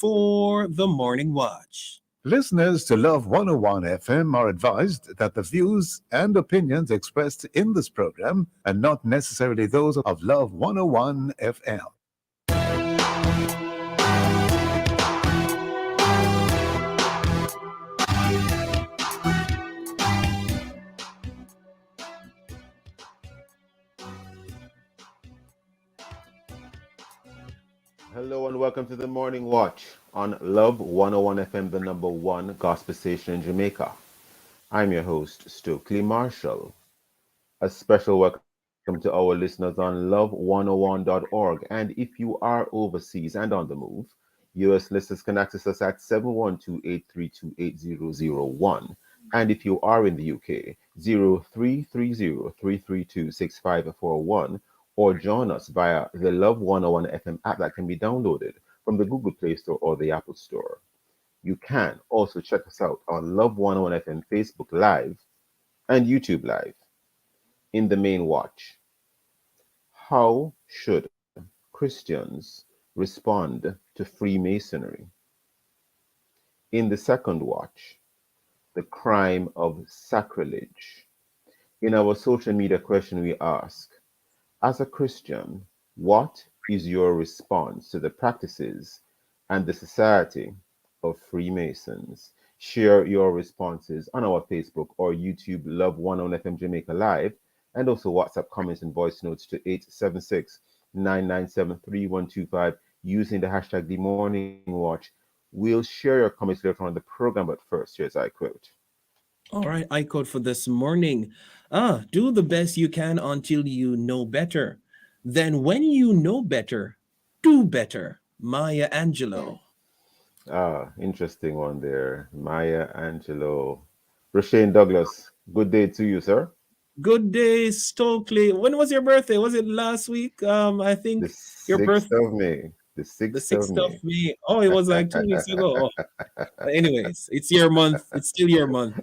for the Morning Watch. Listeners to Love 101 FM are advised that the views and opinions expressed in this program are not necessarily those of Love 101 FM. Hello and welcome to the Morning Watch on Love 101 FM, the number one gospel station in Jamaica. I'm your host, Stokeley Marshall. A special welcome to our listeners on love101.org. And if you are overseas and on the move, US listeners can access us at 712-832-8001. And if you are in the UK, 0330-332-6541, or join us via the Love 101 FM app that can be downloaded from the Google Play Store or the Apple Store. You can also check us out on Love 101 FM Facebook Live and YouTube Live. In the main watch, how should Christians respond to Freemasonry? In the second watch, the crime of sacrilege. In our social media question, we ask, as a Christian, what is your response to the practices and the society of Freemasons? Share your responses on our Facebook or YouTube Love 101 FM Jamaica Live, and also WhatsApp comments and voice notes to 876-997-3125 using the hashtag The Morning Watch. We'll share your comments later on in the program, but first, here's I quote. All right, I quote for this morning. Do the best you can until you know better. Then when you know better, do better. Maya Angelou. Interesting one there. Maya Angelou. Roshane Douglas, good day to you, sir. Good day, Stokeley. When was your birthday? Was it last week? I think The your 6th birthday. of May. The 6th, The 6th of of May. May. Oh, it was like 2 weeks ago. Oh. Anyways, it's your month. It's still your month.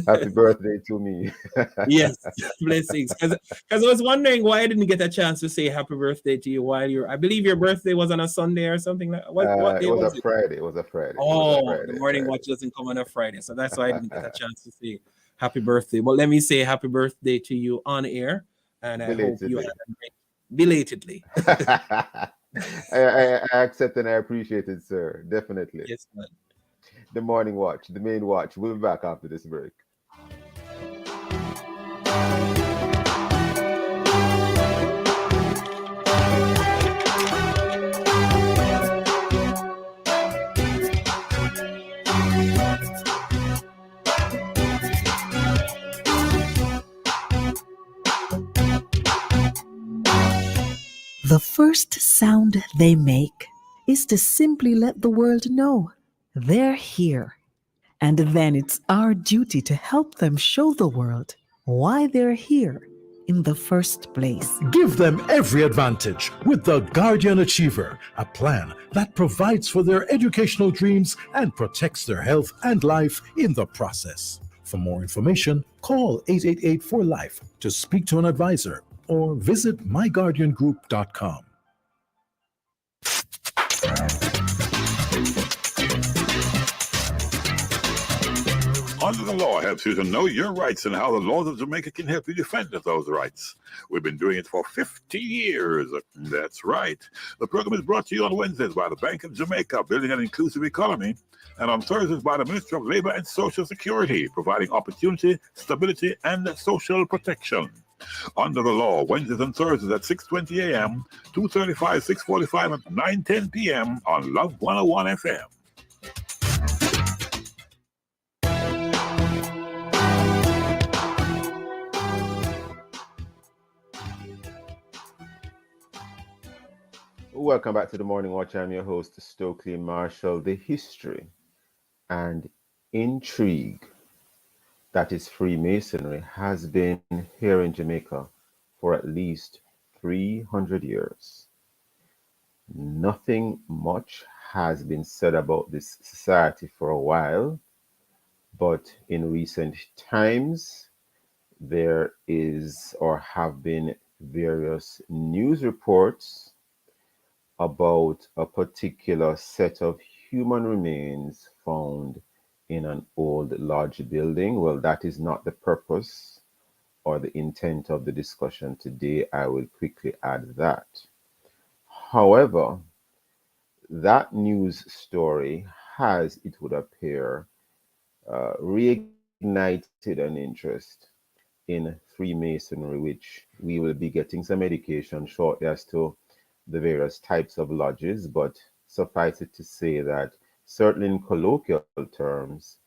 Happy birthday to me. Yes, blessings. Because I was wondering why I didn't get a chance to say happy birthday to you while you're. I believe your birthday was on a Sunday or something like. What day It was was a it? Friday. It was a Friday. Oh, the morning watch doesn't come on a Friday, so that's why I didn't get a chance to say happy birthday. But let me say happy birthday to you on air, and I hope you had a great belatedly. I accept and I appreciate it, sir. Definitely. Yes, man. The Morning Watch, the main watch. We'll be back after this break. The first sound they make is to simply let the world know they're here. And then it's our duty to help them show the world why they're here in the first place. Give them every advantage with the Guardian Achiever, a plan that provides for their educational dreams and protects their health and life in the process. For more information, call 888-4LIFE to speak to an advisor or visit myguardiangroup.com. Under the Law helps you to know your rights and how the laws of Jamaica can help you defend those rights. We've been doing it for 50 years. That's right. The program is brought to you on Wednesdays by the Bank of Jamaica, building an inclusive economy, and on Thursdays by the Ministry of Labor and Social Security, providing opportunity, stability, and social protection. Under the Law, Wednesdays and Thursdays at 6:20 a.m., 2:35, 6:45, and 9:10 p.m. on Love 101 FM. Welcome back to the Morning Watch. I'm your host, Stokeley Marshall. The history and intrigue that is Freemasonry has been here in Jamaica for at least 300 years. Nothing much has been said about this society for a while, but in recent times, there is or have been various news reports about a particular set of human remains found in an old lodge building. Well, that is not the purpose or the intent of the discussion today. I will quickly add that. However, that news story has, it would appear, reignited an interest in Freemasonry, which we will be getting some education shortly as to the various types of lodges, but suffice it to say that certainly in colloquial terms,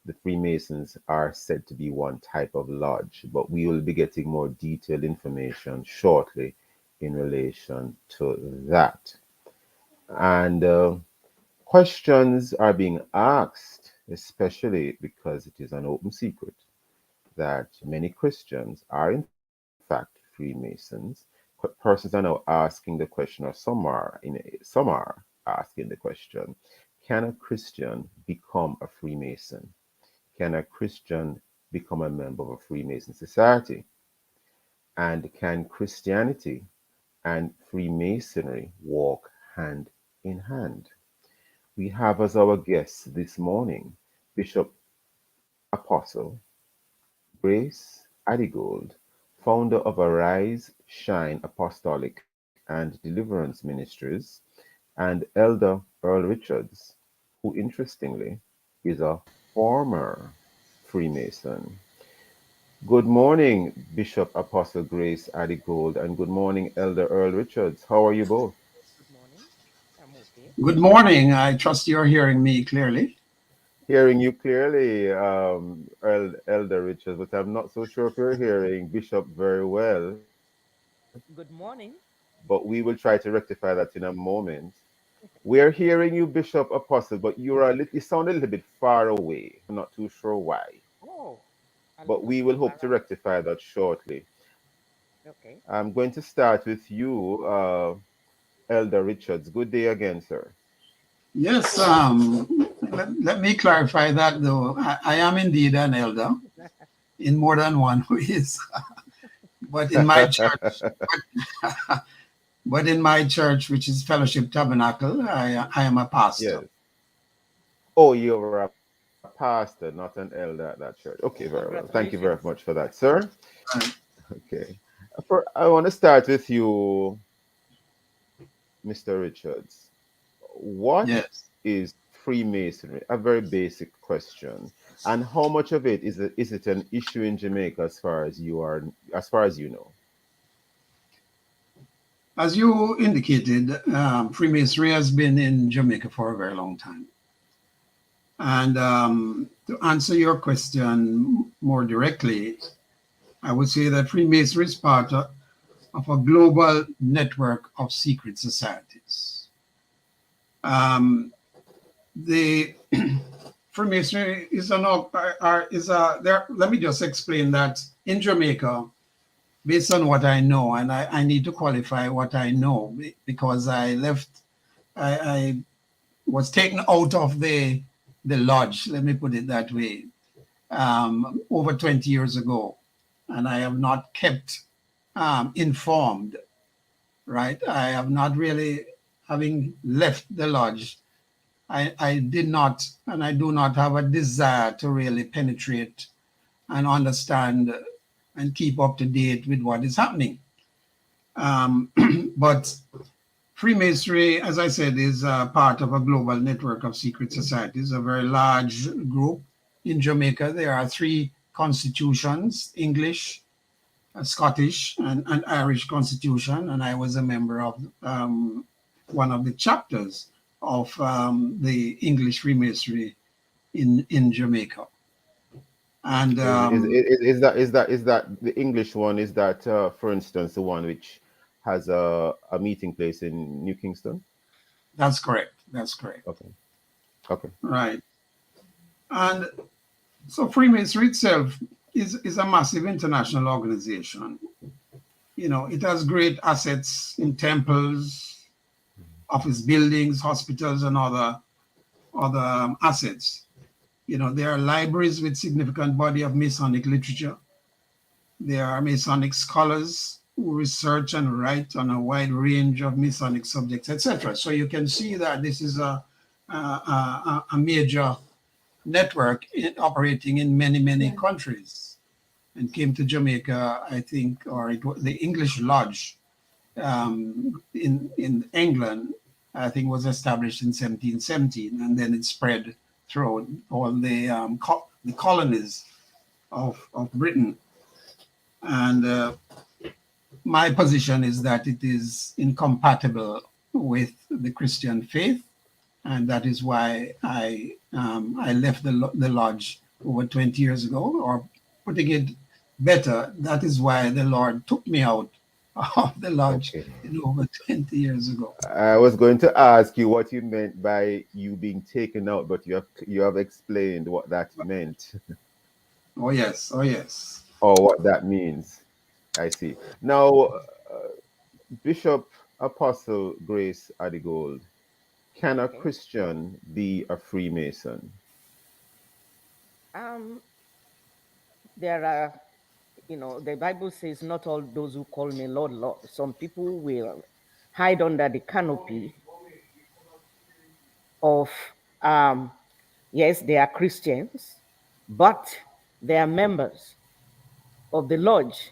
the Freemasons are said to be one type of lodge, but we will be getting more detailed information shortly in relation to that. And questions are being asked, especially because it is an open secret that many Christians are in fact Freemasons. Persons are now asking the question, or some are asking the question: can a Christian become a Freemason? Can a Christian become a member of a Freemason society? And can Christianity and Freemasonry walk hand in hand? We have as our guest this morning Bishop Apostle Grace Adigold, founder of Arise, Shine Apostolic and Deliverance Ministries, and Elder Earl Richards, who interestingly is a former Freemason. Good morning, Bishop Apostle Grace Adigold, and good morning, Elder Earl Richards. How are you both? Good morning. I'm okay. Good morning. I trust you're hearing me clearly. Hearing you clearly, Elder Richards, but I'm not so sure if you're hearing Bishop very well. Good morning. But we will try to rectify that in a moment. We're hearing you, Bishop Apostle, but you sound a little bit far away. I'm not too sure why, Oh, a but little we bit. will hope All to right. rectify that shortly. Okay. I'm going to start with you, Elder Richards. Good day again, sir. Yes, let me clarify that though. I am indeed an elder in more than one ways, but in my church, but in my church, which is Fellowship Tabernacle, I am a pastor. Yes. Oh, you're a pastor, not an elder at that church. Okay, very well. Thank you very much for that, Congratulations. sir. Okay. I want to start with you, Mr. Richards. What Yes. is Freemasonry? A very basic question. And how much of it is it an issue in Jamaica as far as you know? As you indicated, Freemasonry has been in Jamaica for a very long time. And to answer your question more directly, I would say that Freemasonry is part of a global network of secret societies. The Freemasonry is there. Let me just explain that in Jamaica, based on what I know, and I need to qualify what I know because I was taken out of the lodge. Let me put it that way. Over 20 years ago, and I have not kept informed, right? I have not really, having left the lodge, I did not, and I do not have a desire to really penetrate and understand and keep up to date with what is happening. But Freemasonry, as I said, is part of a global network of secret societies, a very large group. In Jamaica, there are 3 constitutions: English, Scottish, and Irish constitution. And I was a member of one of the chapters of the English Freemasonry in Jamaica. And Is that the English one? Is that, for instance, the one which has a meeting place in New Kingston? that's correct. That's correct. Okay. Okay. Right. And so Freemasonry itself is a massive international organization. You know, it has great assets in temples, office buildings, hospitals, and other assets. You know, there are libraries with significant body of Masonic literature. There are Masonic scholars who research and write on a wide range of Masonic subjects, etc. So you can see that this is a a major network operating in many countries, and came to Jamaica, I think, or it was the English Lodge in England, I think was established in 1717, and then it spread throughout all the colonies of Britain. And my position is that it is incompatible with the Christian faith, and that is why I left the lodge over 20 years ago, or putting it better, that is why the Lord took me out of the lodge Okay. over 20 years ago. I was going to ask you what you meant by you being taken out, but you have explained what that meant Oh yes, oh yes. or what that means. I see. Now, Bishop Apostle Grace Adigold, can a Okay. Christian be a Freemason? Um, there are, the Bible says, not all those who call me Lord, Lord. Some people will hide under the canopy of, yes, they are Christians, but they are members of the lodge.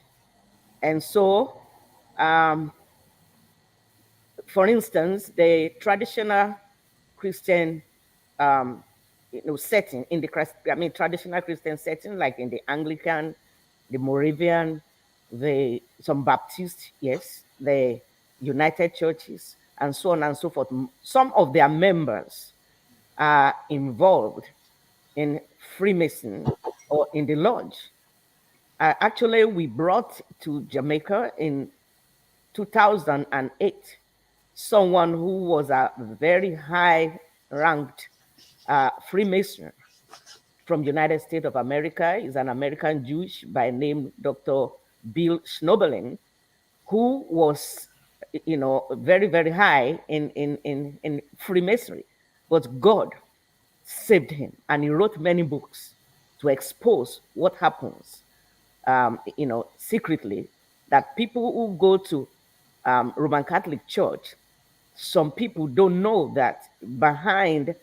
And so, um, for instance, the traditional Christian setting in the traditional Christian setting, like in the Anglican, the Moravian, some Baptist, yes, the United Churches, and so on and so forth. Some of their members are involved in Freemason or in the lodge. Actually, we brought to Jamaica in 2008 someone who was a very high ranked Freemason from United States of America. He's an American Jewish by name Dr. Bill Schnoebelen, who was, very, very high in Freemasonry. But God saved him, and he wrote many books to expose what happens, secretly, that people who go to Roman Catholic Church, some people don't know that behind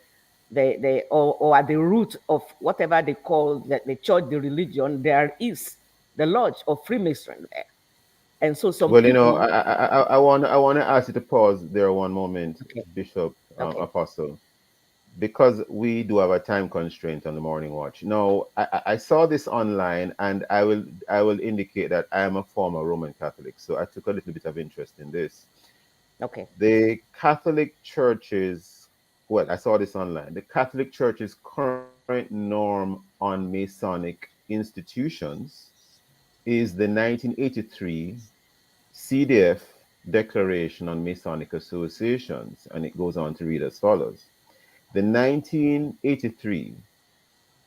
or at the root of whatever they call the church, the religion, there is the lodge of Freemasonry there. And so some Well, people, I want to ask you to pause there one moment, okay, Bishop okay, Apostle, because we do have a time constraint on the morning watch. Now, I saw this online, and I will indicate that I am a former Roman Catholic, so I took a little bit of interest in this. okay, The Catholic Church's, well, I saw this online. The Catholic Church's current norm on Masonic institutions is the 1983 CDF Declaration on Masonic Associations, and it goes on to read as follows. The 1983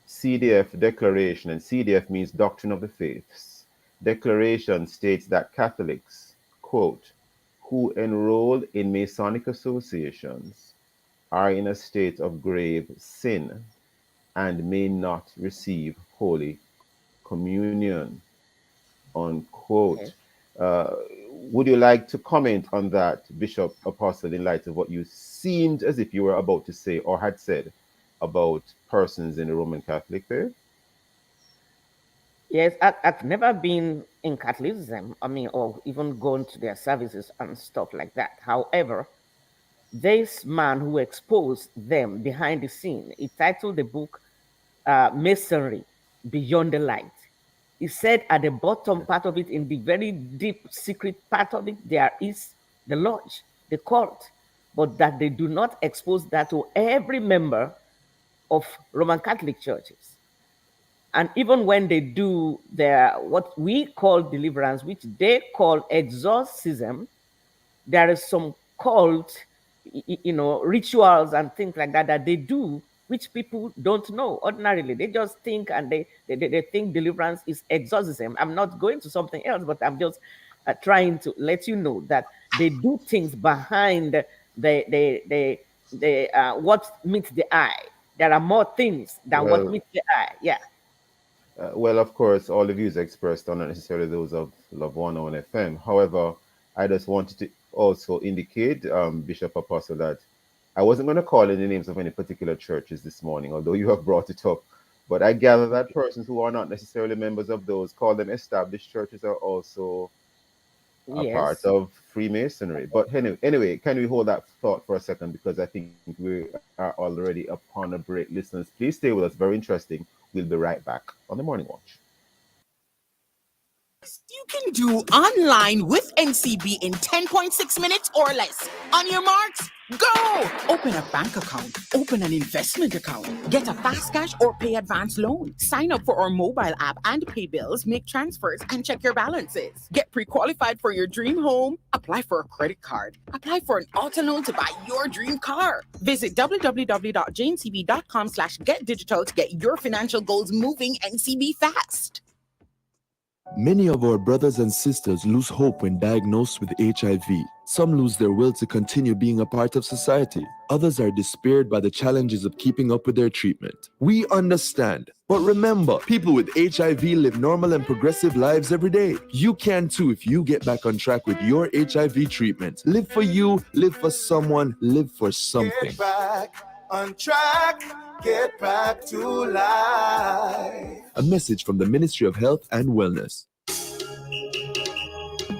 CDF Declaration, and CDF means Doctrine of the Faiths, declaration states that Catholics, quote, who enroll in Masonic associations are in a state of grave sin and may not receive Holy Communion, unquote. okay. Uh, would you like to comment on that, Bishop Apostle, in light of what you seemed as if you were about to say or had said about persons in the Roman Catholic faith? Yes, I've never been in Catholicism, or even gone to their services and stuff like that. However, this man who exposed them behind the scene, he titled the book Masonry Beyond the Light. He said at the bottom part of it, in the very deep secret part of it, there is the lodge, the cult, but that they do not expose that to every member of Roman Catholic churches. And even when they do their what we call deliverance, which they call exorcism, there is some cult, rituals and things like that that they do, which people don't know ordinarily. They just think, and they think deliverance is exorcism. I'm not going to something else, but I'm just trying to let you know that they do things behind the what meets the eye. There are more things than what Well, meets the eye. Yeah. well, of course, all the views expressed are not necessarily those of Love 101 FM. However, I just wanted to also indicate, Bishop Apostle, that I wasn't going to call in the names of any particular churches this morning, although you have brought it up. But I gather that persons who are not necessarily members of those, call them established churches, are also a part Yes. of Freemasonry. But anyway, can we hold that thought for a second? Because I think we are already upon a break. Listeners, please stay with us. Very interesting. We'll be right back on the Morning Watch. You can do online with NCB in 10.6 minutes or less. On your marks, go! Open a bank account, open an investment account, get a fast cash or pay advance loan, sign up for our mobile app and pay bills, make transfers, and check your balances. Get pre-qualified for your dream home, apply for a credit card, apply for an auto loan to buy your dream car. Visit www.jncb.com/getdigital to get your financial goals moving NCB fast. Many of our brothers and sisters lose hope when diagnosed with HIV. Some lose their will to continue being a part of society. Others are despaired by the challenges of keeping up with their treatment. We understand. But remember, people with HIV live normal and progressive lives every day. You can too if you get back on track with your HIV treatment. Live for you, live for someone, live for something. Get back on track, get back to life. A message from the Ministry of Health and Wellness.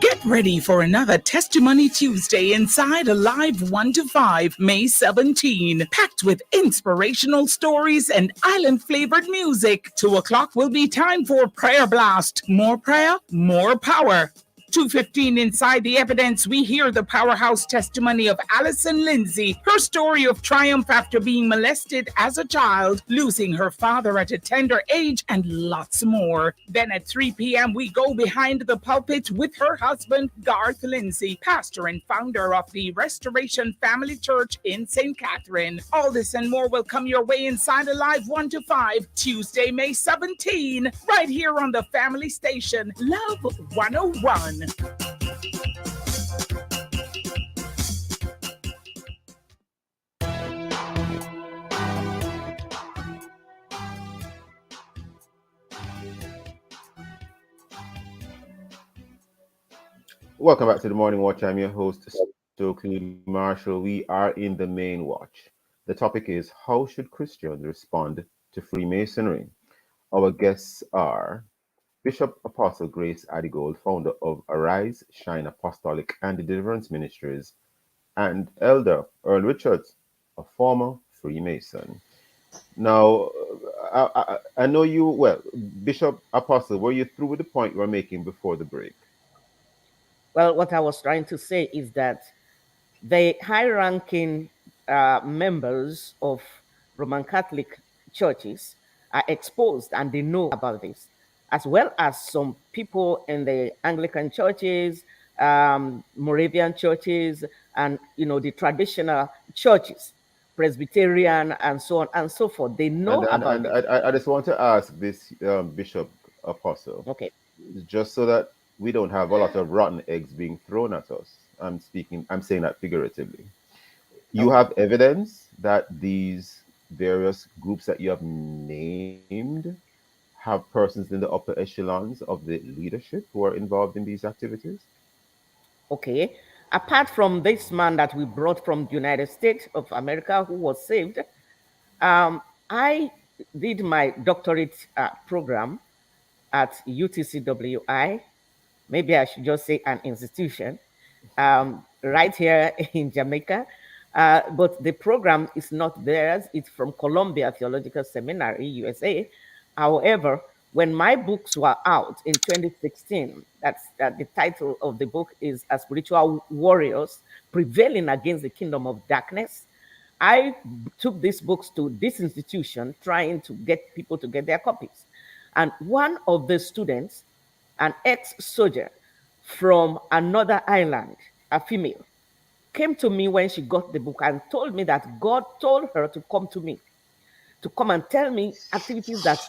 Get ready for another Testimony Tuesday inside Alive 1 to 5, May 17, packed with inspirational stories and island-flavored music. 2 o'clock will be time for Prayer Blast. More prayer, more power. 2:15 inside the evidence, we hear the powerhouse testimony of Allison Lindsay, her story of triumph after being molested as a child, losing her father at a tender age, and lots more. Then at 3 p.m., we go behind the pulpit with her husband, Garth Lindsay, pastor and founder of the Restoration Family Church in St. Catherine. All this and more will come your way inside Alive 1 to 5, Tuesday, May 17, right here on the family station, Love 101. Welcome back to the Morning Watch. I'm your host, Stokeley Marshall. We are in the main watch. The topic is, how should Christians respond to Freemasonry? Our guests are Bishop Apostle Grace Adigold, founder of Arise, Shine Apostolic and Deliverance Ministries, and Elder Earl Richards, a former Freemason. Now, I know you, well, Bishop Apostle, were you through with the point you were making before the break? Well, what I was trying to say is that the high-ranking members of Roman Catholic churches are exposed and they know about this, as well as some people in the Anglican churches, Moravian churches, and the traditional churches, Presbyterian, and so on and so forth. They know about it. I just want to ask this, Bishop Apostle. Okay. Just so that we don't have a lot of rotten eggs being thrown at us. I'm saying that figuratively. You have evidence that these various groups that you have named have persons in the upper echelons of the leadership who are involved in these activities? Okay. Apart from this man that we brought from the United States of America who was saved, I did my doctorate program at UTCWI. Maybe I should just say an institution right here in Jamaica. But the program is not theirs. It's from Columbia Theological Seminary, USA. However, when my books were out in 2016, that's the title of the book is A Spiritual Warriors Prevailing Against the Kingdom of Darkness. I took these books to this institution trying to get people to get their copies. And one of the students, an ex-soldier from another island, a female, came to me when she got the book and told me that God told her to come to me, to come and tell me activities that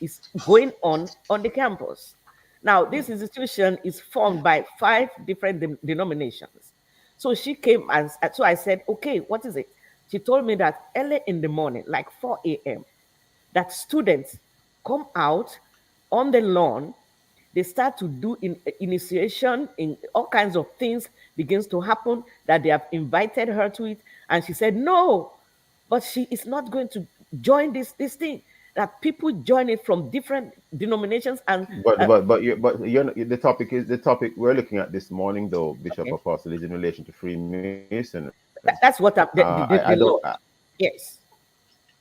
is going on the campus. Now, this institution is formed by 5 different denominations. So she came and so I said, okay, what is it? She told me that early in the morning, like 4 a.m., that students come out on the lawn. They start to do initiation in all kinds of things begins to happen, that they have invited her to it. And she said, no, but she is not going to join this thing. That people join it from different denominations and The topic we're looking at this morning, though, Bishop okay, Apostle, is in relation to Freemasonry. that's what I the don't. law. Yes.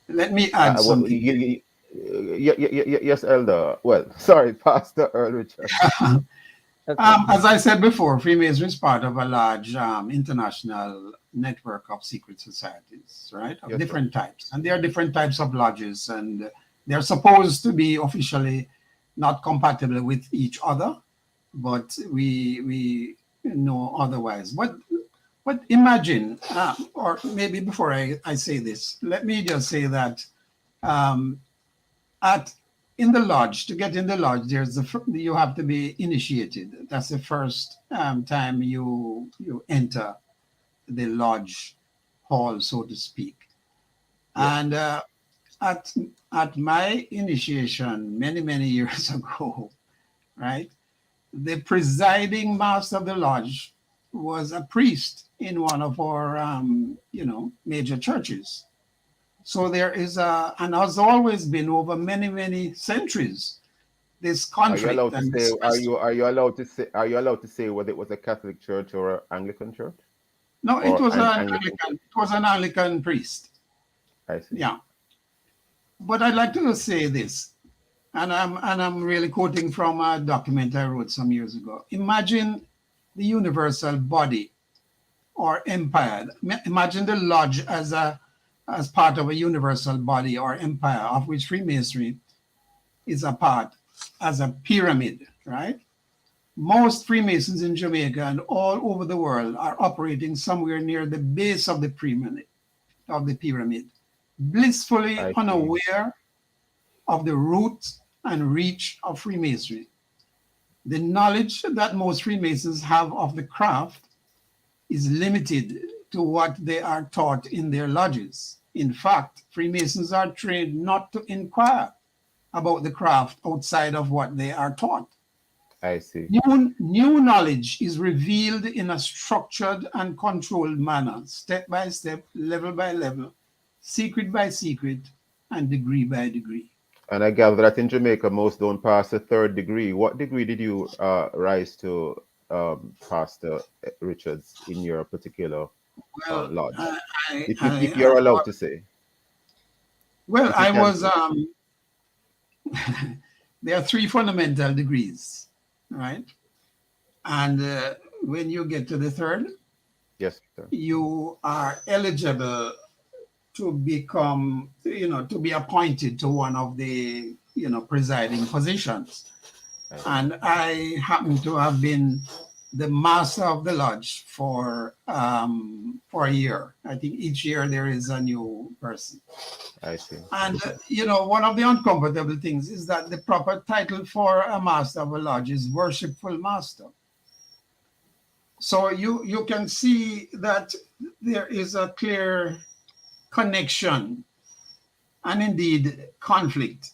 Let me add something. Yes, Elder. Well, sorry, Pastor Earl Richard. Okay. As I said before, Freemasonry is part of a large international network of secret societies, right? Of Yes, different types. And there are different types of lodges, and they're supposed to be officially not compatible with each other, but we know otherwise. But imagine, or maybe before I say this, let me just say that um, in the lodge, to get in the lodge, you have to be initiated. That's the first time you enter the lodge hall, so to speak. Yeah. And at my initiation many years ago, right, the presiding master of the lodge was a priest in one of our major churches. So there is and has always been over many centuries this Are you conflict allowed to and say? this Are you allowed to say? Are you allowed to say whether it was a Catholic church or an Anglican church no, it or was an an Anglican Anglican, church? it was an Anglican priest. I see. Yeah. But I'd like to say this, and I'm really quoting from a document I wrote some years ago. Imagine the universal body or empire. Imagine the lodge as part of a universal body or empire, of which Freemasonry is a part, as a pyramid, right? Most Freemasons in Jamaica and all over the world are operating somewhere near the base of the pyramid, blissfully I see. unaware of the roots and reach of Freemasonry. The knowledge that most Freemasons have of the craft is limited to what they are taught in their lodges. In fact, Freemasons are trained not to inquire about the craft outside of what they are taught. I see. New knowledge is revealed in a structured and controlled manner, step by step, level by level, secret by secret, and degree by degree. And I gather that in Jamaica, most don't pass the third degree. What degree did you rise to, Pastor Richards, in your particular Well, lodge? I, If I, you're allowed to say, well, if you I can was. say. There are 3 fundamental degrees, right? And when you get to the third, Yes, sir. you are eligible to become, to be appointed to one of the, presiding positions. And I happen to have been the master of the lodge for a year. I think each year there is a new person. I see. And one of the uncomfortable things is that the proper title for a master of a lodge is worshipful master. So you can see that there is a clear connection and indeed conflict.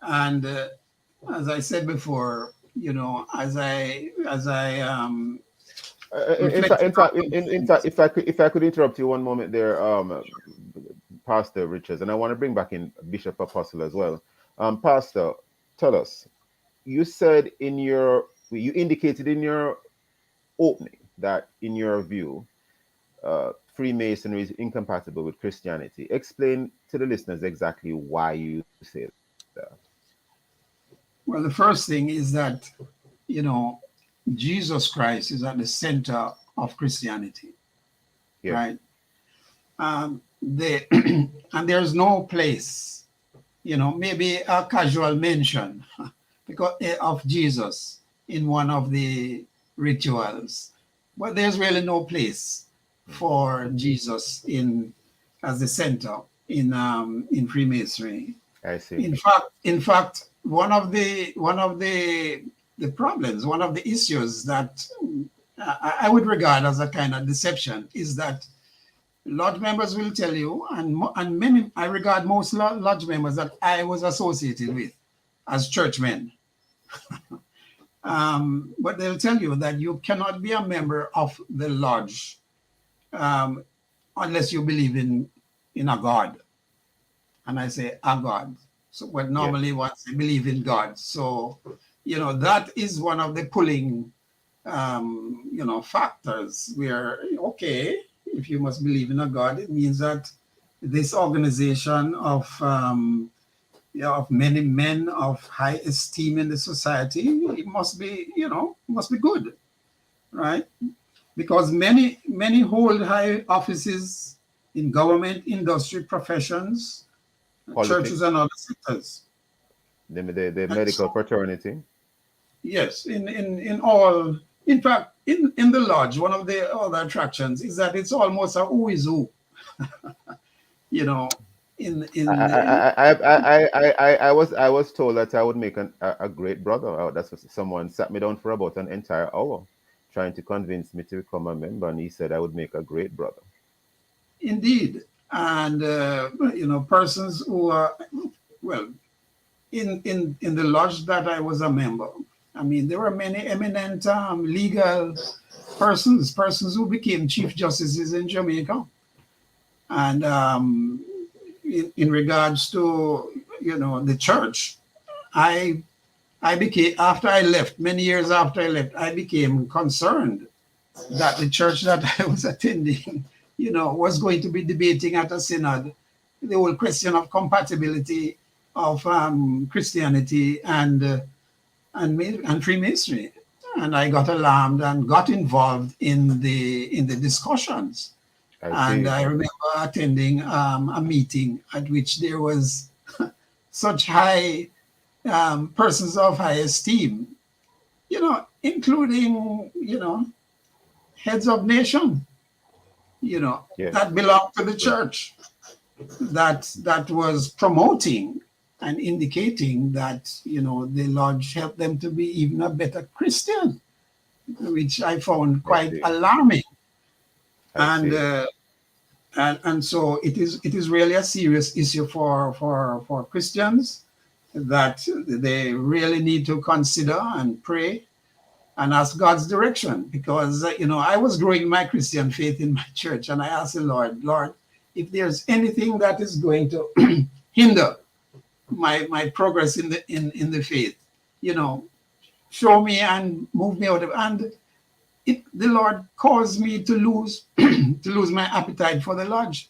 And as I said before, as I In fact, if I could interrupt you one moment there, Pastor Richards, and I want to bring back in Bishop Apostle as well. Pastor, tell us. You said you indicated in your opening that, in your view, Freemasonry is incompatible with Christianity. Explain to the listeners exactly why you say that. Well, the first thing is that, Jesus Christ is at the center of Christianity, Yes. right? And there's no place, maybe a casual mention because of Jesus in one of the rituals, but there's really no place for Jesus as the center in Freemasonry. I see. In fact, one of the problems, one of the issues that I would regard as a kind of deception is that lodge members will tell you, and many, I regard most lodge members that I was associated with as churchmen. But they'll tell you that you cannot be a member of the lodge unless you believe in a God. And I say a God. So, but normally once they believe in God. So, that is one of the pulling, factors where, okay, if you must believe in a God, it means that this organization of many men of high esteem in the society, it must be, must be good, right? Because many hold high offices in government, industry, professions, churches, Politics, and other sectors. the And medical so, fraternity. yes, in all, in fact, in the lodge, one of the other attractions is that it's almost a who is who, you know, I was told that I would make a great brother. That's what someone sat me down for about an entire hour, trying to convince me to become a member, and he said I would make a great brother. indeed, and persons who are, well, in the lodge that I was a member. I mean, there were many eminent legal persons who became chief justices in Jamaica. And in regards to the church, I became, after I left, many years after I left, I became concerned that the church that I was attending, was going to be debating at a synod the whole question of compatibility of Christianity and Freemasonry. And I got alarmed and got involved in the discussions. I And see. I remember attending a meeting at which there was such high persons of high esteem, including, heads of nation, Yes, that belonged to the church, that was promoting and indicating that, the lodge helped them to be even a better Christian, which I found I quite see. alarming. I And see. and so it is really a serious issue for Christians that they really need to consider and pray and ask God's direction, because I was growing my Christian faith in my church, and I asked the Lord, if there's anything that is going to hinder my progress in the faith, show me and move me out of. And the Lord caused me to lose to lose my appetite for the lodge.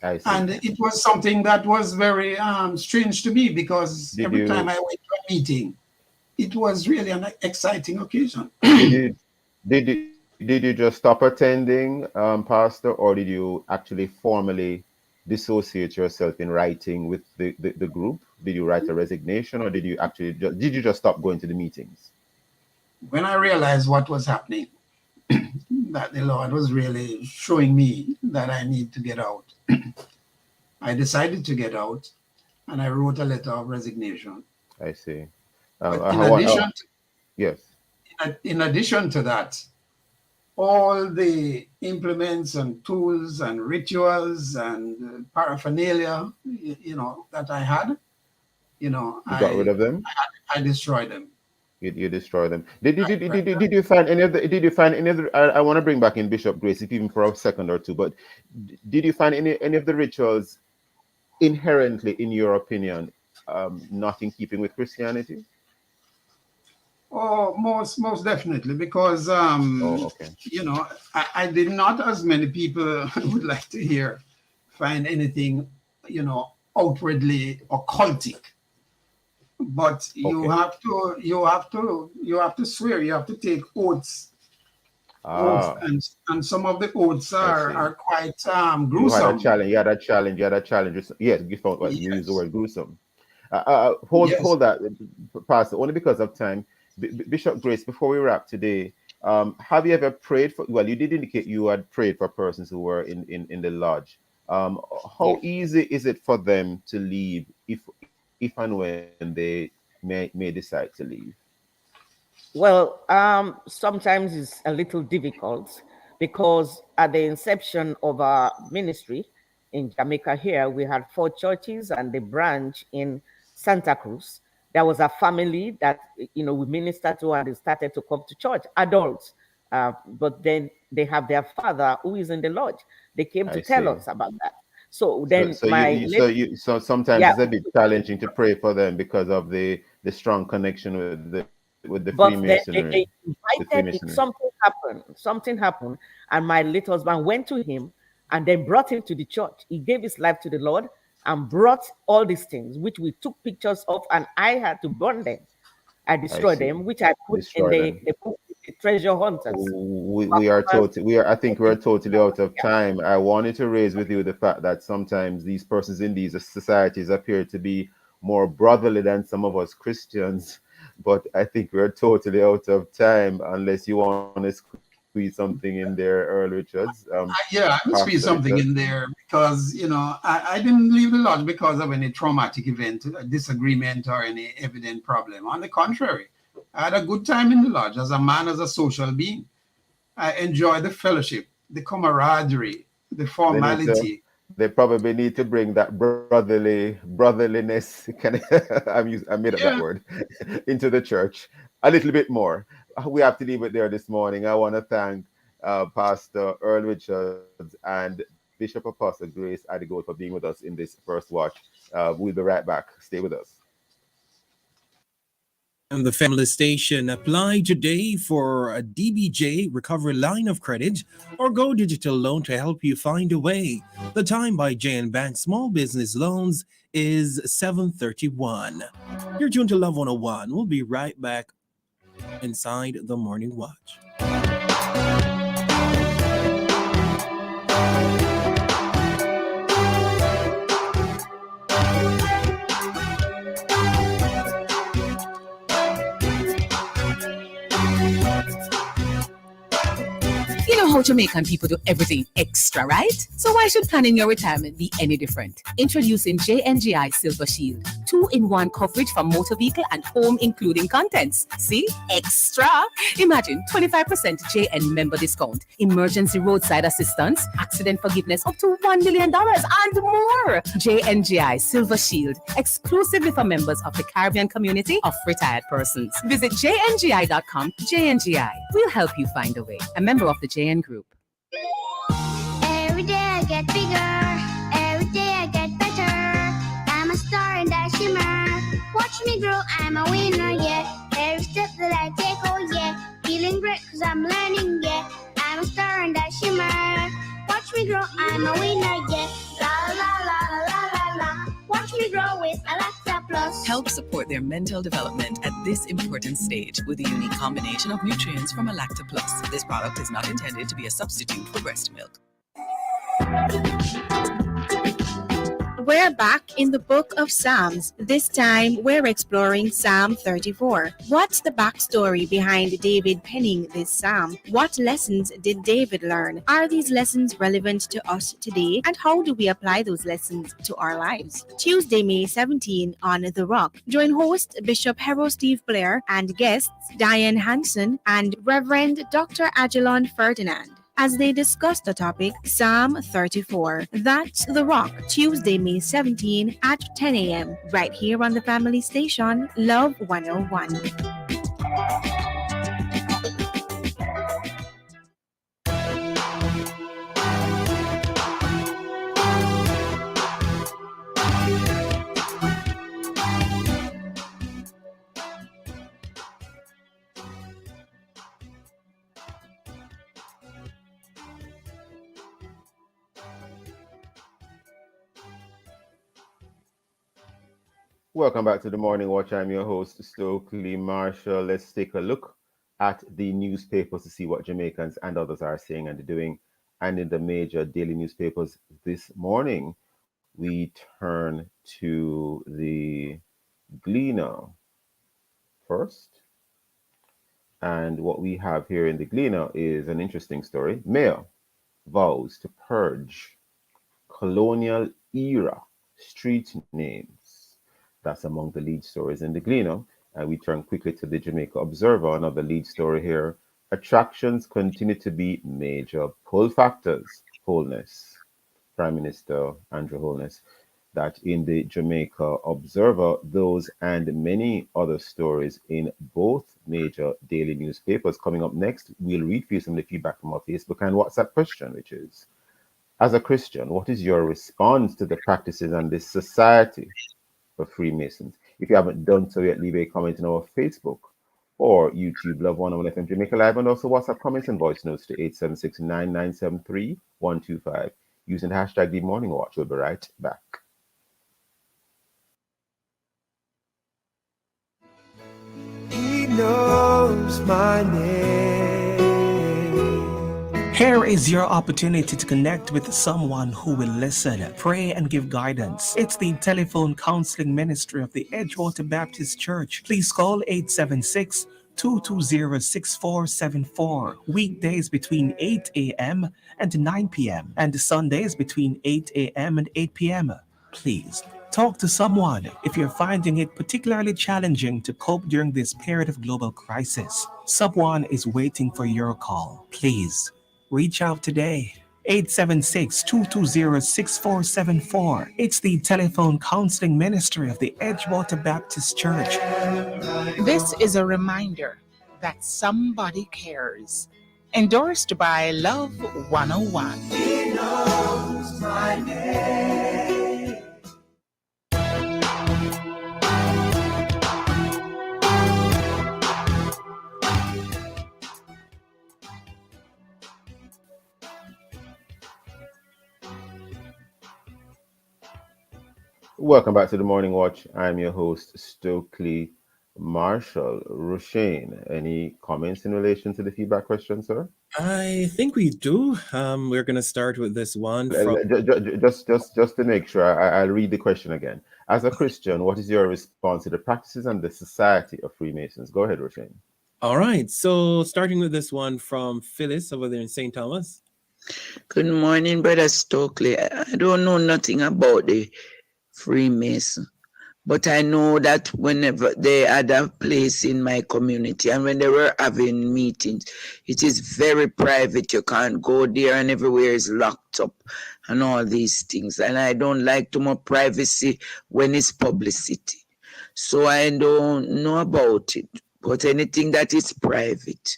I see. And it was something that was very strange to me, because Did every time you I went to a meeting, it was really an exciting occasion. did you did you just stop attending, Pastor, or did you actually formally dissociate yourself in writing with the group? Did you write a resignation, or did you just stop going to the meetings? When I realized what was happening, that the Lord was really showing me that I need to get out, I decided to get out, and I wrote a letter of resignation. I see. But Yes. in addition to that, all the implements and tools and rituals and paraphernalia, that I had, You got rid of them? I destroyed them. You destroy them. Did you find any of the? Did you find any of the? I want to bring back in Bishop Grace, if even for a second or two. But did you find any of the rituals inherently, in your opinion, not in keeping with Christianity? Oh, most definitely, because Oh, okay. I did not, as many people would like to hear, find anything, outwardly occultic. But you Okay. have to swear, you have to take oaths, Ah, and some of the oaths I see. are quite You had a gruesome. challenge. You had a challenge. You had a challenge. Yes, you found what you use the Yes, word gruesome. yes. Hold that, Pastor. Only because of time, Bishop Grace. Before we wrap today, have you ever prayed for? Well, you did indicate you had prayed for persons who were in the lodge. How Yes. easy is it for them to leave if and when they may decide to leave? Well, sometimes it's a little difficult because at the inception of our ministry in Jamaica here, we had 4 churches and the branch in Santa Cruz. There was a family that we ministered to, and they started to come to church, adults. But then they have their father who is in the lodge. They came to I tell see. us about that. So So then so my you so late, you so sometimes yeah, it's a bit challenging to pray for them because of the strong connection with the but then they Freemasonry, with invited, Freemasonry. something happened, and my late husband went to him and then brought him to the church. He gave his life to the Lord and brought all these things, which we took pictures of, and I had to burn them. I I destroyed see. them, which I put in Destroy them. the treasure hunters. I think we're totally out of time. I wanted to raise with you the fact that sometimes these persons in these societies appear to be more brotherly than some of us Christians, but I think we're totally out of time unless you want to squeeze something in there, Earl Richards, Yeah, I must Pastor be something Richard. in there because, I didn't leave the lodge because of any traumatic event, a disagreement, or any evident problem. On the contrary, I had a good time in the lodge as a man, as a social being. I enjoy the fellowship, the camaraderie, the They need to. formality. They probably need to bring that brotherliness. I made up that Yeah. word into the church a little bit more. We have to leave it there this morning. I want to thank Pastor Earl Richards and Bishop Apostle Grace Adigold for being with us in this first watch. We'll be right back. Stay with us. And the family station. Apply today for a DBJ recovery line of credit or go digital loan to help you find a way. The time by JN Bank Small Business Loans is 7:31. You're tuned to Love 101. We'll be right back inside the Morning Watch. You know how Jamaican people do everything extra, right? So why should planning your retirement be any different? Introducing JNGI Silver Shield. 2-in-1 coverage for motor vehicle and home including contents. See? Extra! Imagine 25% JN member discount, emergency roadside assistance, accident forgiveness up to $1 million and more. JNGI Silver Shield. Exclusively for members of the Caribbean community of retired persons. Visit jngi.com. JNGI. We'll help you find a way. A member of the JN Group. Every day I get bigger, every day I get better. I'm a star in that shimmer. Watch me grow, I'm a winner, yeah. Every step that I take, oh yeah. Feeling great cause I'm learning, yeah. I'm a star in that shimmer. Watch me grow, I'm a winner, yeah. La la la la la la la. Watch me grow with Alexa Plus. Help support their mental development at this important stage with a unique combination of nutrients from Lacta Plus. This product is not intended to be a substitute for breast milk. We're back in the book of Psalms. This time, we're exploring Psalm 34. What's the backstory behind David penning this psalm? What lessons did David learn? Are these lessons relevant to us today? And how do we apply those lessons to our lives? Tuesday, May 17 on The Rock. Join host Bishop Harold Steve Blair and guests Diane Hanson and Reverend Dr. Agelon Ferdinand as they discuss the topic Psalm 34. That's The Rock, Tuesday, May 17 at 10 a.m. right here on the family station, Love 101. Welcome back to the Morning Watch. I'm your host, Stokeley Marshall. Let's take a look at the newspapers to see what Jamaicans and others are saying and doing. And in the major daily newspapers this morning, we turn to the Gleaner first. And what we have here in the Gleaner is an interesting story. Mayor vows to purge colonial era street names. That's among the lead stories in the Gleaner. And we turn quickly to the Jamaica Observer, another lead story here. Attractions continue to be major pull factors. Holness, Prime Minister Andrew Holness. that in the Jamaica Observer, those and many other stories in both major daily newspapers. Coming up next, we'll read for you some of the feedback from our Facebook and WhatsApp question, which is, as a Christian, what is your response to the practices and the society of Freemasons? If you haven't done so yet, leave a comment on our Facebook or YouTube Love 101 FM Jamaica Live, and also WhatsApp comments and voice notes to 876-9973-125 using the hashtag The Morning Watch. We'll be right back. He knows my name. Here is your opportunity to connect with someone who will listen, pray, and give guidance. It's the telephone counseling ministry of the Edgewater Baptist Church. Please call 876-220-6474. Weekdays between 8 a.m. and 9 p.m. and Sundays between 8 a.m. and 8 p.m. Please talk to someone if you're finding it particularly challenging to cope during this period of global crisis. Someone is waiting for your call. Please reach out today. 876-220-6474. It's the telephone counseling ministry of the Edgewater Baptist Church. This is a reminder that somebody cares. Endorsed by Love 101. He knows my name. Welcome back to the Morning Watch. I'm your host, Stokeley Marshall. Rushane, any comments in relation to the feedback question, sir? I think we do. We're going to start with this one from... Just to make sure, I'll read the question again. As a Christian, what is your response to the practices and the society of Freemasons? Go ahead, Rushane. All right. So starting with this one from Phyllis over there in St. Thomas. Good morning, Brother Stokeley. I don't know nothing about the Freemason, but I know that whenever they had a place in my community and when they were having meetings, it is very private. You can't go there and everywhere is locked up and all these things. And I don't like too much privacy when it's publicity. So I don't know about it. But anything that is private,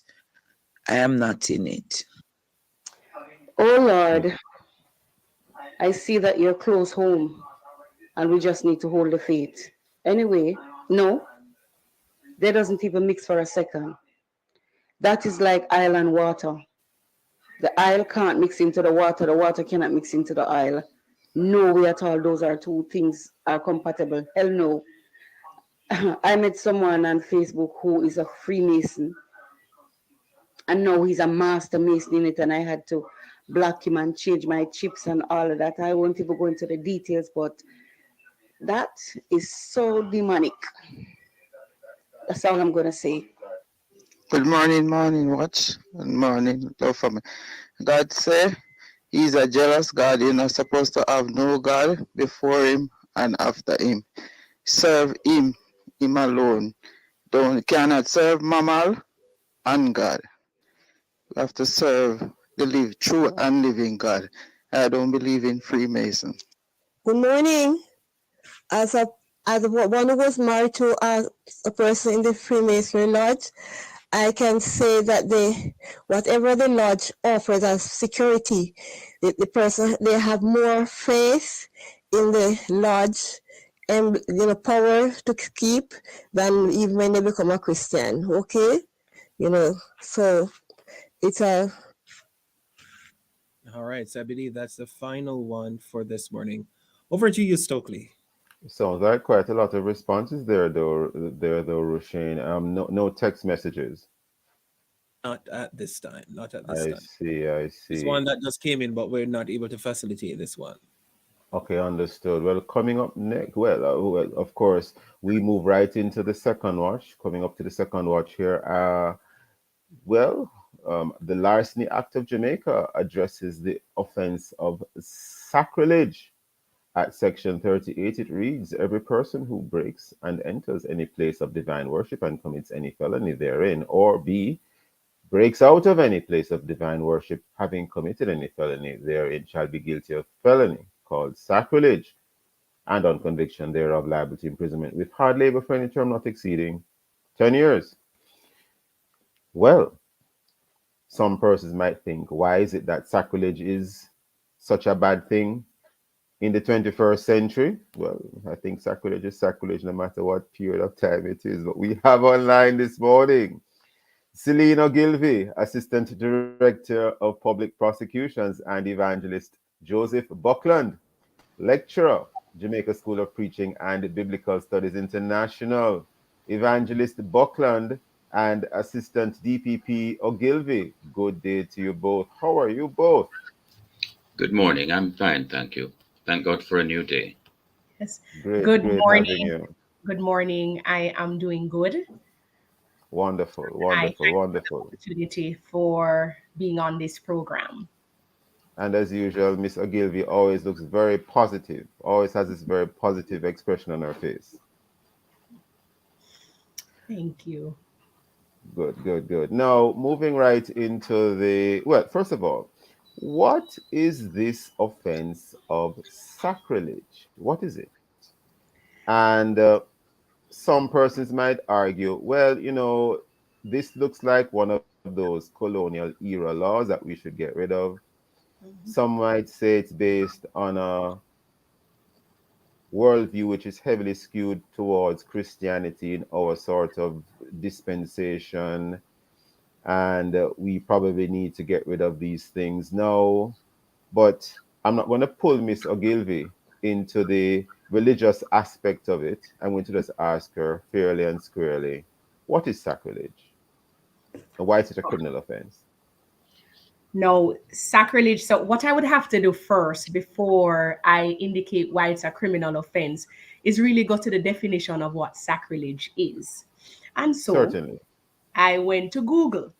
I am not in it. Oh Lord, I see that you're close home and we just need to hold the faith. Anyway, no, they doesn't even mix for a second. That is like oil and water. The oil can't mix into the water cannot mix into the oil. No way at all, those are two things are compatible. Hell no. I met someone on Facebook who is a Freemason. And now he's a master mason in it, and I had to block him and change my chips and all of that. I won't even go into the details, but that is so demonic. That's all I'm going to say. Good morning, morning watch, and morning love for me. God say he's a jealous God. You're not supposed to have no God before him and after him. Serve him alone. Cannot serve Mamal and God. You have to serve the true and living God. I don't believe in Freemason. Good morning. As one who was married to a person in the Freemasonry Lodge, I can say that whatever the lodge offers as security, the person, they have more faith in the lodge and power to keep than even when they become a Christian. Okay, so it's a. All right, so I believe that's the final one for this morning. Over to you, Stokeley. Sounds like quite a lot of responses there, though, Rushane. No text messages. Not at this time. I see. It's one that just came in, but we're not able to facilitate this one. Okay, understood. Well, coming up next, of course, we move right into the second watch. Coming up to the second watch here, the Larceny Act of Jamaica addresses the offense of sacrilege. At section 38, it reads, every person who breaks and enters any place of divine worship and commits any felony therein, or B, breaks out of any place of divine worship having committed any felony therein, shall be guilty of felony called sacrilege. and on conviction thereof, liable to imprisonment with hard labor for any term not exceeding 10 years. Well, some persons might think, why is it that sacrilege is such a bad thing in the 21st century? Well, I think sacrilege is sacrilege no matter what period of time it is. But we have online this morning Celine Ogilvy, Assistant Director of Public Prosecutions, and Evangelist Joseph Buckland, Lecturer, Jamaica School of Preaching and Biblical Studies International. Evangelist Buckland and Assistant DPP Ogilvy, good day to you both. How are you both? Good morning. I'm fine, thank you. Thank God for a new day. Yes. Great, Good great morning. having you. Good morning. I am doing good. Wonderful, I wonderful, thank wonderful. you for the opportunity for being on this program. And as usual, Miss Ogilvy always looks very positive, always has this very positive expression on her face. Thank you. Good, good, good. Now, moving right into well, first of all, what is this offense of sacrilege? What is it? And some persons might argue, well, this looks like one of those colonial era laws that we should get rid of. Some might say it's based on a worldview which is heavily skewed towards Christianity in our sort of dispensation, and we probably need to get rid of these things now. But I'm not going to pull Miss Ogilvy into the religious aspect of it. I'm going to just ask her fairly and squarely, what is sacrilege? And why is it a criminal offense? No, sacrilege. So, what I would have to do first before I indicate why it's a criminal offense is really go to the definition of what sacrilege is. And so Certainly. I went to Google.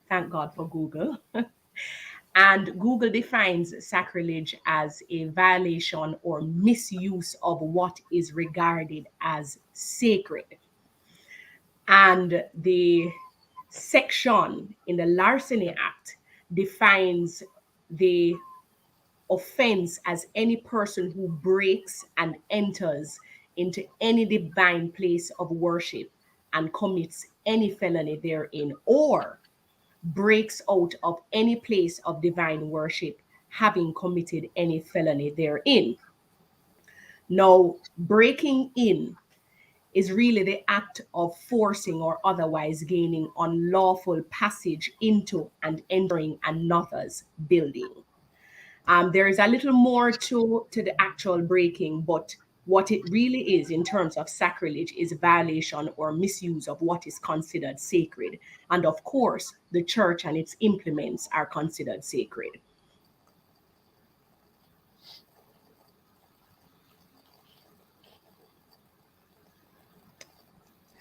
Thank God for Google. And Google defines sacrilege as a violation or misuse of what is regarded as sacred. And the section in the Larceny Act defines the offense as any person who breaks and enters into any divine place of worship and commits any felony therein, or breaks out of any place of divine worship, having committed any felony therein. Now, breaking in is really the act of forcing or otherwise gaining unlawful passage into and entering another's building. There is a little more to the actual breaking, but what it really is in terms of sacrilege is violation or misuse of what is considered sacred. And of course, the church and its implements are considered sacred.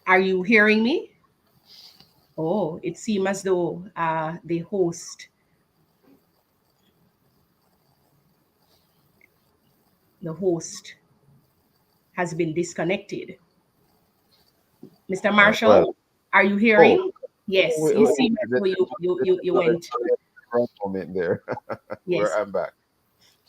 Are you hearing me? Oh, it seems as though the host has been disconnected. Mr. Marshall, Well, are you hearing? Yes, wait, you wait, seem as though you went. wrong moment there. Yes. Where I'm back.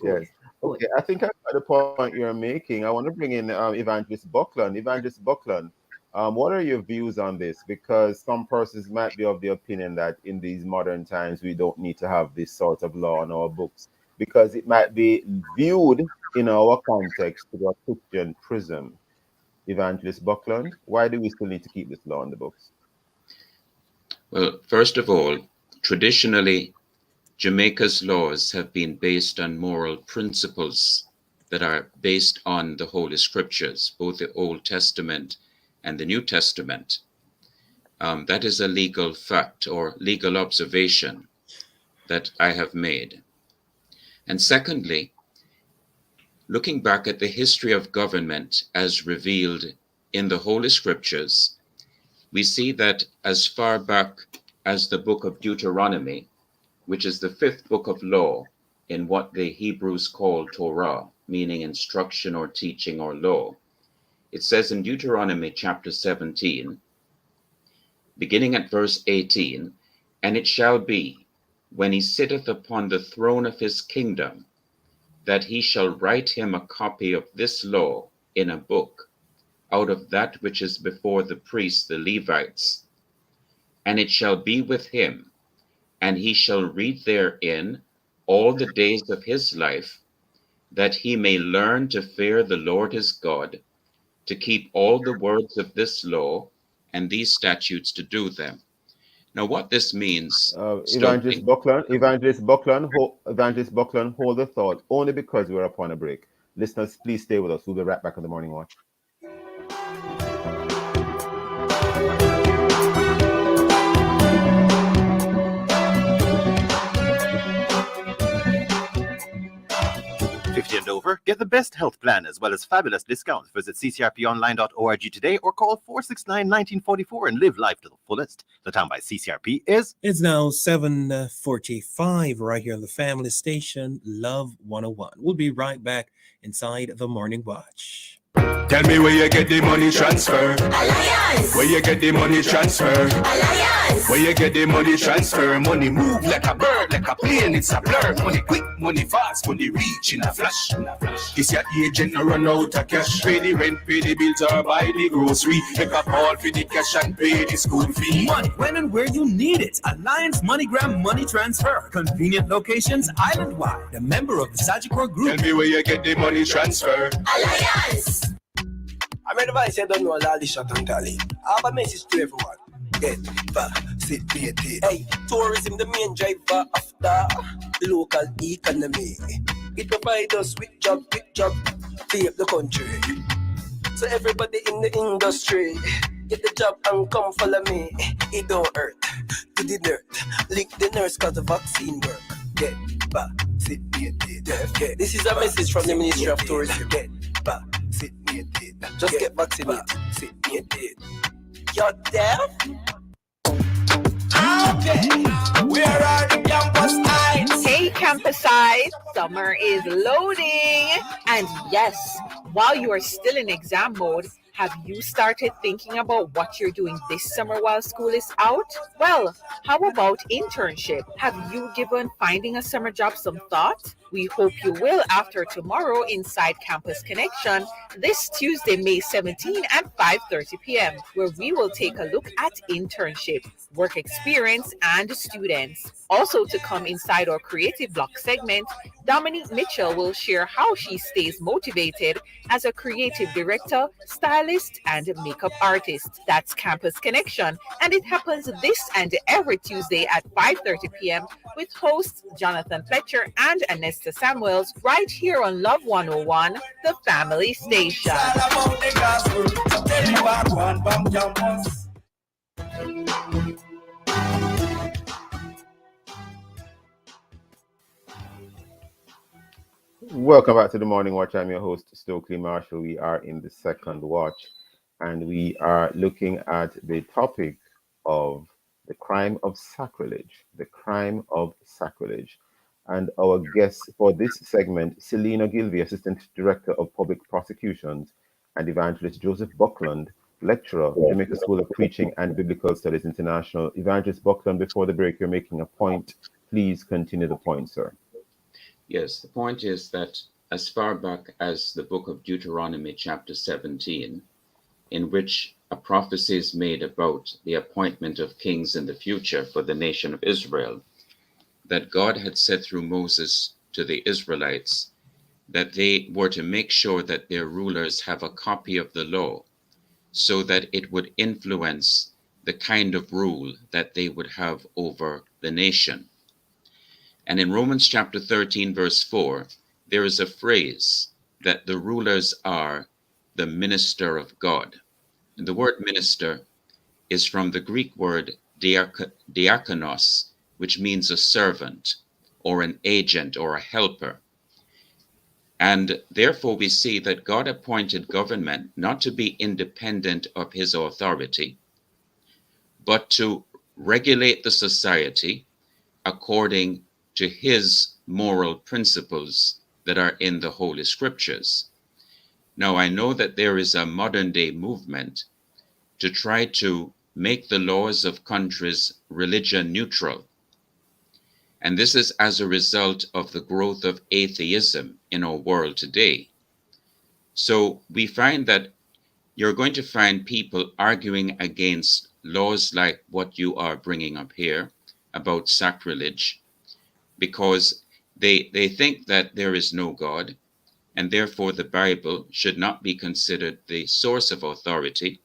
Good. Yes. Okay, I think I got the point you're making. I want to bring in Evangelist Buckland. Evangelist Buckland, what are your views on this? Because some persons might be of the opinion that in these modern times we don't need to have this sort of law in our books because it might be viewed in our context through a Christian prism. Evangelist Buckland, why do we still need to keep this law in the books? Well, first of all, traditionally, Jamaica's laws have been based on moral principles that are based on the Holy Scriptures, both the Old Testament and the New Testament. That is a legal fact or legal observation that I have made. And secondly, looking back at the history of government as revealed in the Holy Scriptures, we see that as far back as the book of Deuteronomy, which is the 5th book of law in what the Hebrews call Torah, meaning instruction or teaching or law. It says in Deuteronomy chapter 17, beginning at verse 18, "And it shall be, when he sitteth upon the throne of his kingdom, that he shall write him a copy of this law in a book, out of that which is before the priests the Levites. And it shall be with him, and he shall read therein all the days of his life, that he may learn to fear the Lord his God, to keep all the words of this law and these statutes to do them. Now, what this means, Evangelist Buckland, hold the thought only because we're upon a break. Listeners, please stay with us. We'll be right back on the Morning Watch. And over, get the best health plan as well as fabulous discounts. Visit ccrponline.org today or call 469-1944 and live life to the fullest. The time by CCRP is... It's now 7:45 right here on the family station, Love 101. We'll be right back inside the Morning Watch. Tell me where you get the money transfer. Alliance. Where you get the money transfer. Alliance. Where you get the money transfer. Money move like a bird, like a plane, it's a blur. Money quick, money fast, money reach in a flash. This your agent no run out of cash. Pay the rent, pay the bills or buy the grocery. Make a call for the cash and pay the school fee. Money when and where you need it. Alliance MoneyGram Money Transfer. Convenient locations island-wide. A member of the Sagicor Group. Tell me where you get the money transfer. Alliance. I'm advice you don't know all this shot and tally. I have a message to everyone. Get vaccinated. Hey, tourism the main driver of the local economy. It provides us with job, save the country. So everybody in the industry, get the job and come follow me. It don't hurt to the dirt. Link the nurse cause the vaccine work. Get vaccinated. This is a message from the Ministry of Tourism. Get vaccinated. Just get vaccinated. You're deaf? Okay. Where are the campus eyes? Hey, campus eyes. Summer is loading. And yes, while you are still in exam mode, have you started thinking about what you're doing this summer while school is out? Well, how about internship? Have you given finding a summer job some thought? We hope you will after tomorrow inside Campus Connection this Tuesday, May 17 at 5:30 p.m., where we will take a look at internship, work experience, and students. Also to come inside our Creative Block segment, Dominique Mitchell will share how she stays motivated as a creative director, stylist, and makeup artist. That's Campus Connection, and it happens this and every Tuesday at 5:30 p.m. with hosts Jonathan Fletcher and Anesta Samuels right here on Love 101, the family station. Welcome back to the Morning Watch. I'm your host, Stokeley Marshall. We are in the second watch, and we are looking at the topic of the crime of sacrilege. The crime of sacrilege. And our guests for this segment, Selena Gilvey, Assistant Director of Public Prosecutions, and Evangelist Joseph Buckland, Lecturer, Jamaica School of Preaching and Biblical Studies International. Evangelist Buckland, before the break, you're making a point. Please continue the point, sir. Yes, the point is that as far back as the book of Deuteronomy, chapter 17, in which a prophecy is made about the appointment of kings in the future for the nation of Israel, that God had said through Moses to the Israelites that they were to make sure that their rulers have a copy of the law so that it would influence the kind of rule that they would have over the nation. And in Romans chapter 13, verse 4, there is a phrase that the rulers are the minister of God. And the word minister is from the Greek word diakonos, which means a servant or an agent or a helper. And therefore we see that God appointed government not to be independent of his authority, but to regulate the society according to his moral principles that are in the Holy Scriptures. Now, I know that there is a modern day movement to try to make the laws of countries religion neutral. And this is as a result of the growth of atheism in our world today. So we find that you're going to find people arguing against laws like what you are bringing up here about sacrilege, because they think that there is no God, and therefore the Bible should not be considered the source of authority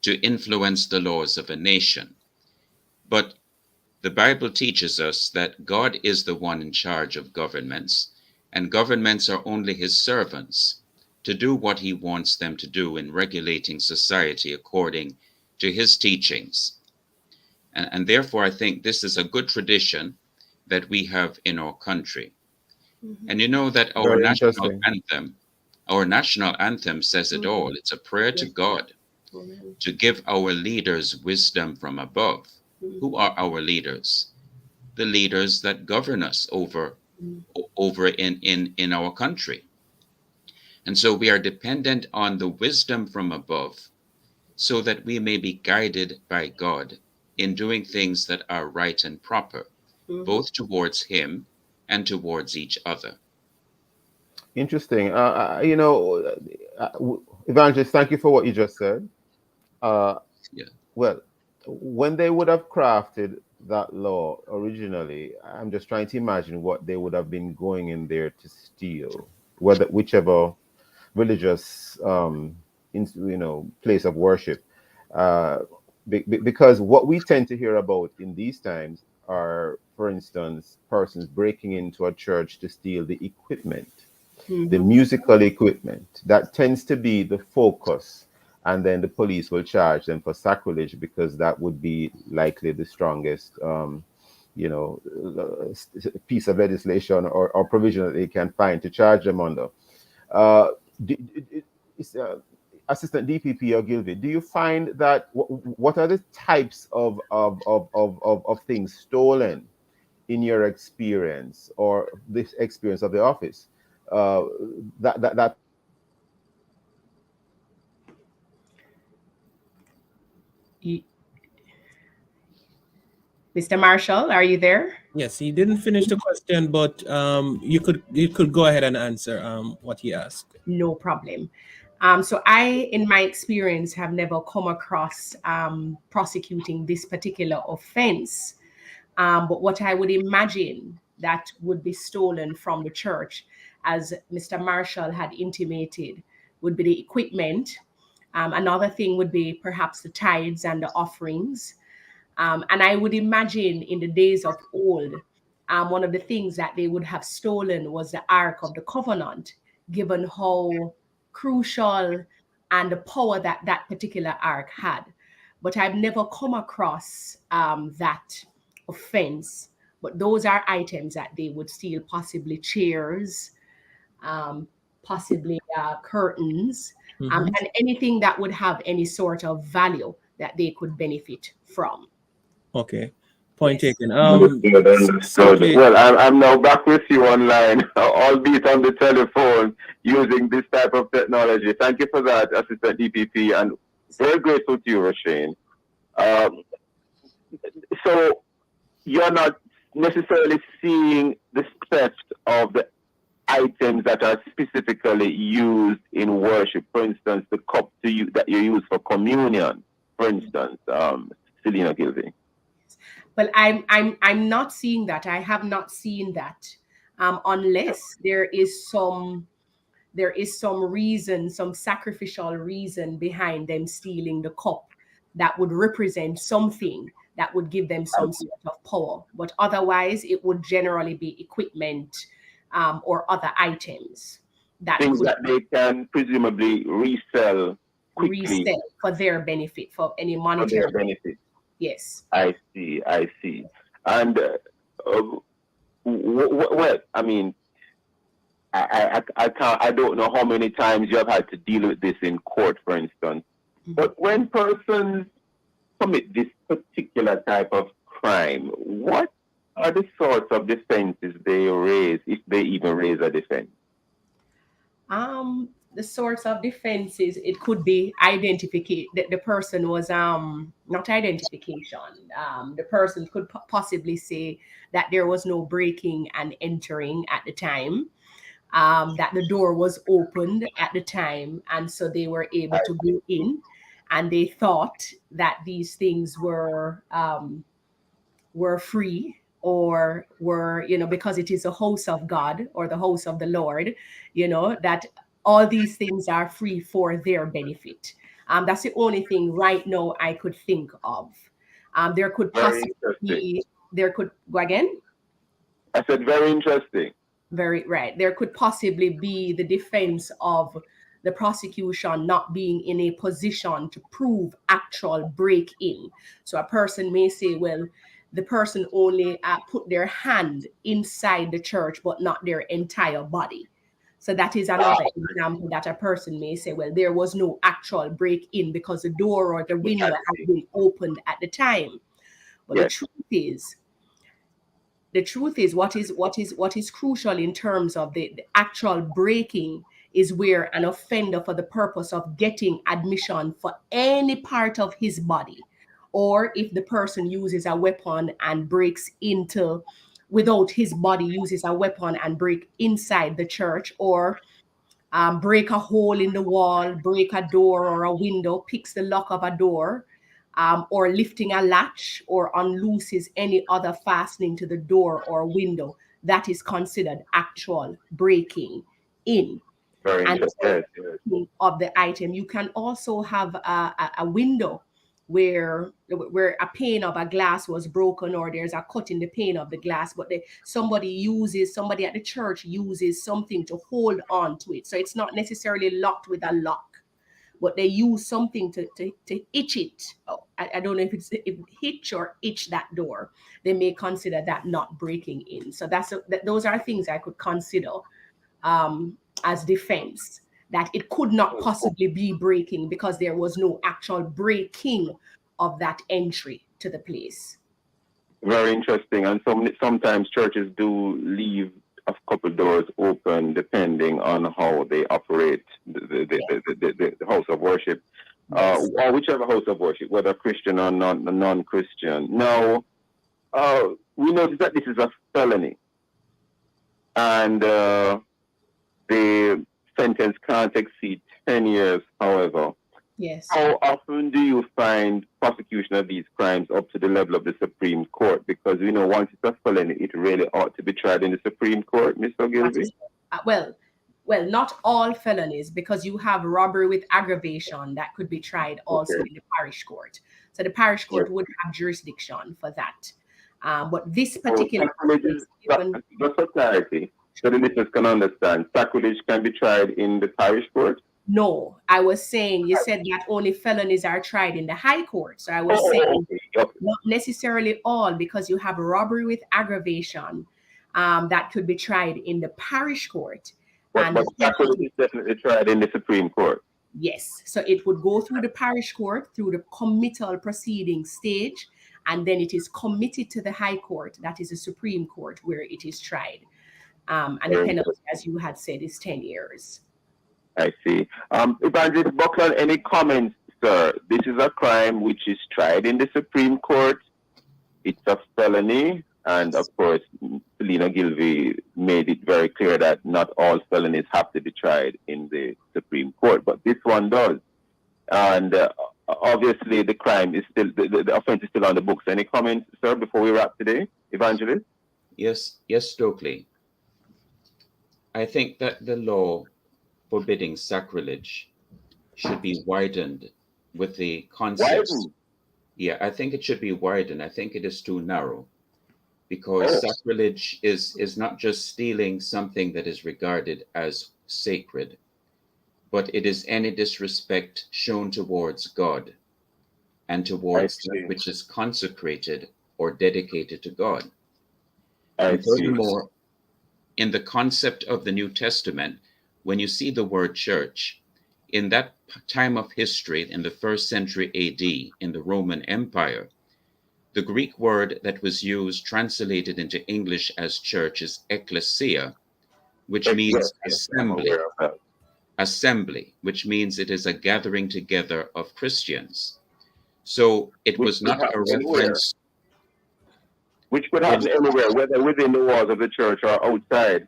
to influence the laws of a nation. But the Bible teaches us that God is the one in charge of governments, and governments are only his servants to do what he wants them to do in regulating society according to his teachings. And therefore, I think this is a good tradition that we have in our country. And you know that our Very national interesting. anthem says it all. It's a prayer to God to give our leaders wisdom from above. Who are our leaders? The leaders that govern us over in our country. And so we are dependent on the wisdom from above so that we may be guided by God in doing things that are right and proper, both towards him and towards each other. Interesting. Evangelist, thank you for what you just said. Well, when they would have crafted that law originally, I'm just trying to imagine what they would have been going in there to steal, whichever religious, place of worship. Because what we tend to hear about in these times are, for instance, persons breaking into a church to steal the equipment, the musical equipment. That tends to be the focus. And then the police will charge them for sacrilege because that would be likely the strongest, piece of legislation or provision that they can find to charge them under. Assistant DPP or Gilby, do you find that what are the types of things stolen in your experience or this experience of the office that Mr. Marshall, are you there? Yes, he didn't finish the question, but you could go ahead and answer what he asked. No problem. So I, in my experience, have never come across prosecuting this particular offense. But what I would imagine that would be stolen from the church, as Mr. Marshall had intimated, would be the equipment. Another thing would be perhaps the tithes and the offerings. And I would imagine in the days of old, one of the things that they would have stolen was the Ark of the Covenant, given how crucial and the power that that particular ark had. But I've never come across that offense. But those are items that they would steal, possibly chairs, possibly curtains, and anything that would have any sort of value that they could benefit from. Okay. Point taken. Understood. Well, I'm now back with you online, albeit on the telephone, using this type of technology. Thank you for that, Assistant DPP, and very grateful to you, Rasheen. So you're not necessarily seeing the theft of the items that are specifically used in worship. For instance, the cup that you use for communion, for instance, Selena Gilvey. Well, I'm not seeing that. I have not seen that, unless there is some reason, some sacrificial reason behind them stealing the cup that would represent something that would give them some sort of power. But otherwise, it would generally be equipment or other items that things that they can presumably resell quickly for their benefit, for any monetary benefit. Yes. I see. And well, I mean, I don't know how many times you have had to deal with this in court, for instance. But when persons commit this particular type of crime, what are the sorts of defenses they raise, if they even raise a defense? the sorts of defenses, it could be identification. The person was not identification. The person could possibly say that there was no breaking and entering at the time, that the door was opened at the time, and so they were able to go in, and they thought that these things were free, or were, because it is the house of God or the house of the Lord, that all these things are free for their benefit. That's the only thing right now I could think of. There could Very possibly interesting. be, there could go again. I said very interesting. Very right. There could possibly be the defense of the prosecution not being in a position to prove actual break-in. So a person may say, well, the person only put their hand inside the church, but not their entire body. So that is another example that a person may say, well, there was no actual break-in because the door or the window had been opened at the time. But the truth is what is crucial in terms of the actual breaking is where an offender, for the purpose of getting admission for any part of his body, or if the person uses a weapon and breaks into, without his body, uses a weapon and break inside the church, or break a hole in the wall, break a door or a window, picks the lock of a door, or lifting a latch, or unlooses any other fastening to the door or window, that is considered actual breaking in. Very And interesting. of the item, you can also have a window where a pane of a glass was broken, or there's a cut in the pane of the glass, but somebody at the church uses something to hold on to it. So it's not necessarily locked with a lock, but they use something to itch it. Oh, I don't know if hitch or itch that door. They may consider that not breaking in. So those are things I could consider as defense, that it could not possibly be breaking because there was no actual breaking of that entry to the place. Very interesting. And sometimes churches do leave a couple doors open depending on how they operate the house of worship, or whichever house of worship, whether Christian or non-Christian. Now, we notice that this is a felony, and the sentence can't exceed 10 years, however. Yes. How often do you find prosecution of these crimes up to the level of the Supreme Court? Because, once it's a felony, it really ought to be tried in the Supreme Court, Mr. Gilby? Well, not all felonies, because you have robbery with aggravation that could be tried also in the parish court. So the parish court would have jurisdiction for that. But this particular... Just for clarity, so the listeners can understand, sacrilege can be tried in the parish court? No, I was saying, you said that only felonies are tried in the high court. So I was saying not necessarily all, because you have robbery with aggravation that could be tried in the parish court. But sacrilege is definitely tried in the Supreme Court. Yes. So it would go through the parish court, through the committal proceeding stage, and then it is committed to the high court, that is the Supreme Court, where it is tried. And the penalty, as you had said, is 10 years. I see. Evangelist Buckland, any comments, sir? This is a crime which is tried in the Supreme Court. It's a felony. And of course, Selena Gilvey made it very clear that not all felonies have to be tried in the Supreme Court, but this one does. And obviously, the crime is still, the offense is still on the books. Any comments, sir, before we wrap today? Evangelist? Yes, Stokeley. I think that the law forbidding sacrilege should be widened with the concept. Yeah, I think it should be widened. I think it is too narrow, because sacrilege is not just stealing something that is regarded as sacred, but it is any disrespect shown towards God and towards that which is consecrated or dedicated to God. And furthermore, in the concept of the New Testament, when you see the word church, in that time of history, in the 1st century AD, in the Roman Empire, the Greek word that was used, translated into English as church, is ekklesia, which means assembly. assembly, which means it is a gathering together of Christians. So it was not a reference. Which could happen anywhere, whether within the walls of the church or outside.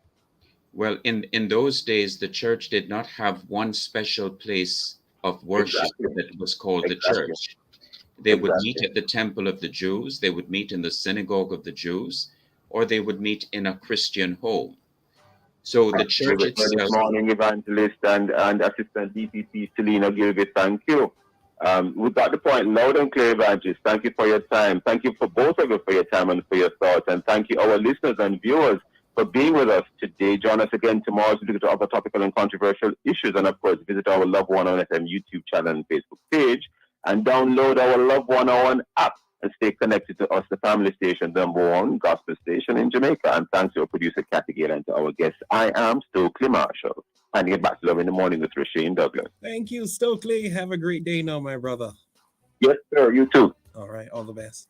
Well, in those days, the church did not have one special place of worship that was called the church. They would meet at the temple of the Jews, they would meet in the synagogue of the Jews, or they would meet in a Christian home. So the church itself. This morning, Evangelist and Assistant DCC Selena Gilbert, thank you. We got the point loud and clear, Evangelist. Thank you for your time. Thank you for both of you for your time and for your thoughts. And thank you, our listeners and viewers, for being with us today. Join us again tomorrow as we look at other topical and controversial issues. And of course, visit our Love 101 FM YouTube channel and Facebook page, and download our Love 101 app and stay connected to us, the family station, the #1 gospel station in Jamaica. And thanks to our producer, Kathy Gale, and to our guests. I am Stokeley Marshall. And get back to Love in the Morning with Rasheen Douglas. Thank you, Stokeley. Have a great day now, my brother. Yes, sir. You too. All right. All the best.